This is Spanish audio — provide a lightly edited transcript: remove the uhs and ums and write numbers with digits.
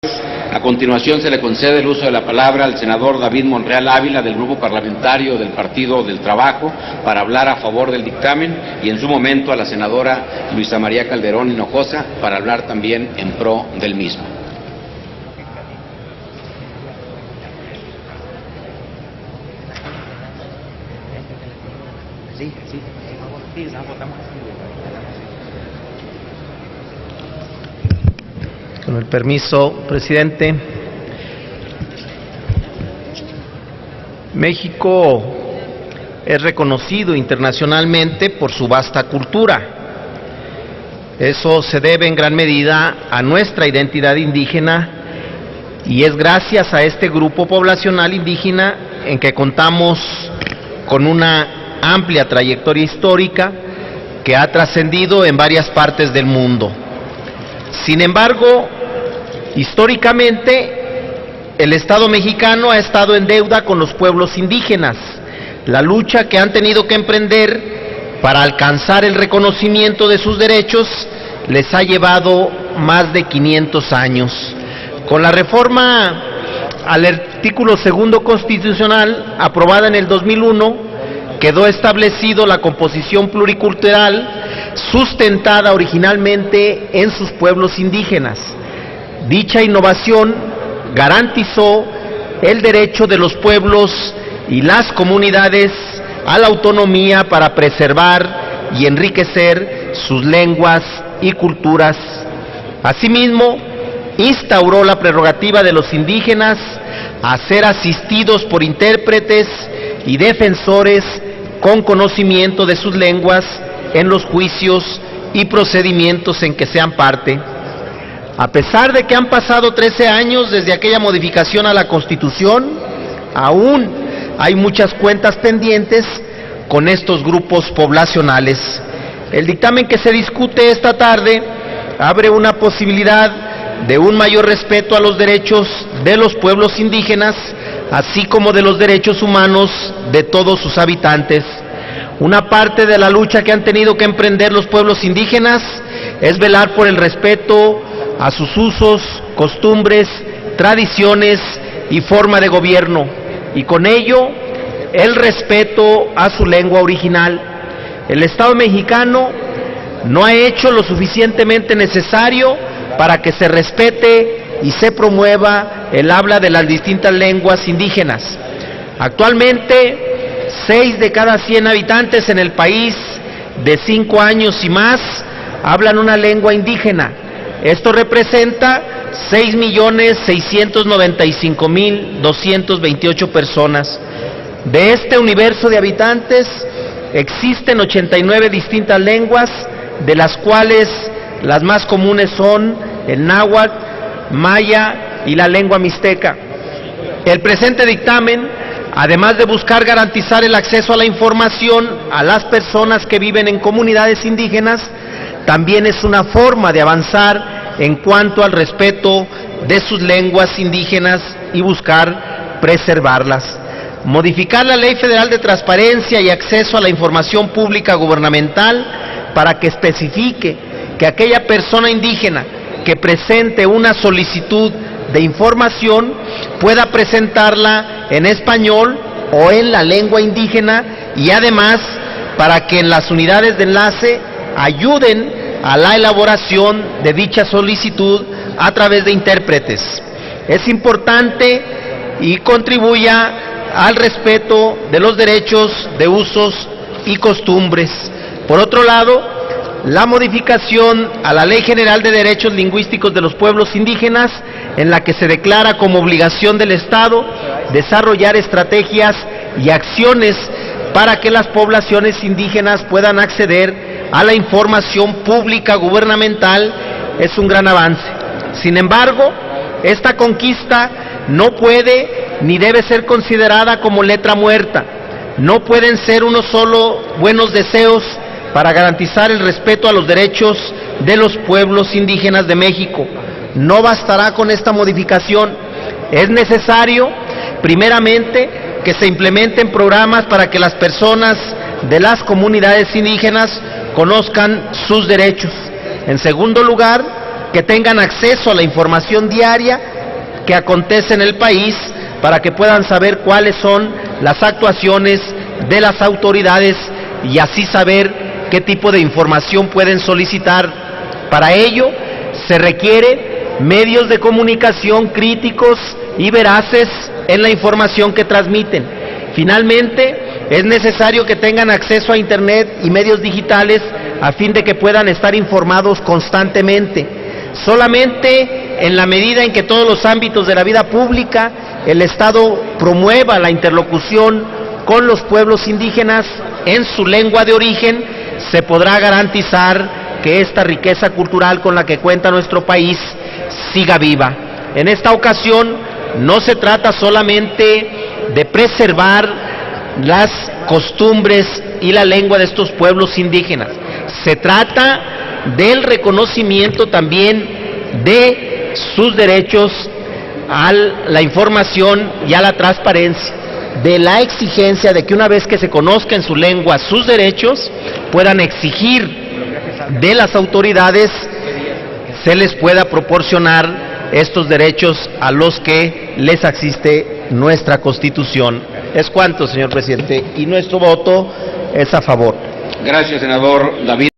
A continuación se le concede el uso de la palabra al senador David Monreal Ávila del Grupo Parlamentario del Partido del Trabajo para hablar a favor del dictamen y en su momento a la senadora Luisa María Calderón Hinojosa para hablar también en pro del mismo. Con el permiso, presidente. México es reconocido internacionalmente por su vasta cultura. Eso se debe en gran medida a nuestra identidad indígena y es gracias a este grupo poblacional indígena en que contamos con una amplia trayectoria histórica que ha trascendido en varias partes del mundo. Sin embargo, históricamente, el Estado mexicano ha estado en deuda con los pueblos indígenas. La lucha que han tenido que emprender para alcanzar el reconocimiento de sus derechos les ha llevado más de 500 años. Con la reforma al artículo 2 constitucional, aprobada en el 2001, quedó establecido la composición pluricultural sustentada originalmente en sus pueblos indígenas. Dicha innovación garantizó el derecho de los pueblos y las comunidades a la autonomía para preservar y enriquecer sus lenguas y culturas. Asimismo, instauró la prerrogativa de los indígenas a ser asistidos por intérpretes y defensores con conocimiento de sus lenguas en los juicios y procedimientos en que sean parte. A pesar de que han pasado 13 años desde aquella modificación a la Constitución, aún hay muchas cuentas pendientes con estos grupos poblacionales. El dictamen que se discute esta tarde abre una posibilidad de un mayor respeto a los derechos de los pueblos indígenas, así como de los derechos humanos de todos sus habitantes. Una parte de la lucha que han tenido que emprender los pueblos indígenas es velar por el respeto a sus usos, costumbres, tradiciones y forma de gobierno, y con ello el respeto a su lengua original. El Estado mexicano no ha hecho lo suficientemente necesario para que se respete y se promueva el habla de las distintas lenguas indígenas. Actualmente, 6 de cada 100 habitantes en el país de 5 años y más hablan una lengua indígena. Esto representa 6.695.228 personas. De este universo de habitantes existen 89 distintas lenguas, de las cuales las más comunes son el náhuatl, maya y la lengua mixteca. El presente dictamen, además de buscar garantizar el acceso a la información a las personas que viven en comunidades indígenas, también es una forma de avanzar en cuanto al respeto de sus lenguas indígenas y buscar preservarlas. Modificar la Ley Federal de Transparencia y Acceso a la Información Pública Gubernamental para que especifique que aquella persona indígena que presente una solicitud de información pueda presentarla en español o en la lengua indígena, y además para que en las unidades de enlace ayuden a la elaboración de dicha solicitud a través de intérpretes. Es importante y contribuya al respeto de los derechos de usos y costumbres. Por otro lado, la modificación a la Ley General de Derechos Lingüísticos de los Pueblos Indígenas, en la que se declara como obligación del Estado desarrollar estrategias y acciones para que las poblaciones indígenas puedan acceder a la información pública gubernamental, es un gran avance. Sin embargo, esta conquista no puede ni debe ser considerada como letra muerta. No pueden ser unos solo buenos deseos para garantizar el respeto a los derechos de los pueblos indígenas de México. No bastará con esta modificación. Es necesario, primeramente, que se implementen programas para que las personas de las comunidades indígenas conozcan sus derechos. En segundo lugar, que tengan acceso a la información diaria que acontece en el país, para que puedan saber cuáles son las actuaciones de las autoridades y así saber qué tipo de información pueden solicitar. Para ello se requiere medios de comunicación críticos y veraces en la información que transmiten. Finalmente, es necesario que tengan acceso a Internet y medios digitales a fin de que puedan estar informados constantemente. Solamente en la medida en que todos los ámbitos de la vida pública el Estado promueva la interlocución con los pueblos indígenas en su lengua de origen, se podrá garantizar que esta riqueza cultural con la que cuenta nuestro país siga viva. En esta ocasión no se trata solamente de preservar las costumbres y la lengua de estos pueblos indígenas, se trata del reconocimiento también de sus derechos a la información y a la transparencia, de la exigencia de que una vez que se conozca en su lengua sus derechos, puedan exigir de las autoridades se les pueda proporcionar estos derechos a los que les asiste nuestra Constitución. Es cuanto, señor presidente, y nuestro voto es a favor. Gracias, senador David.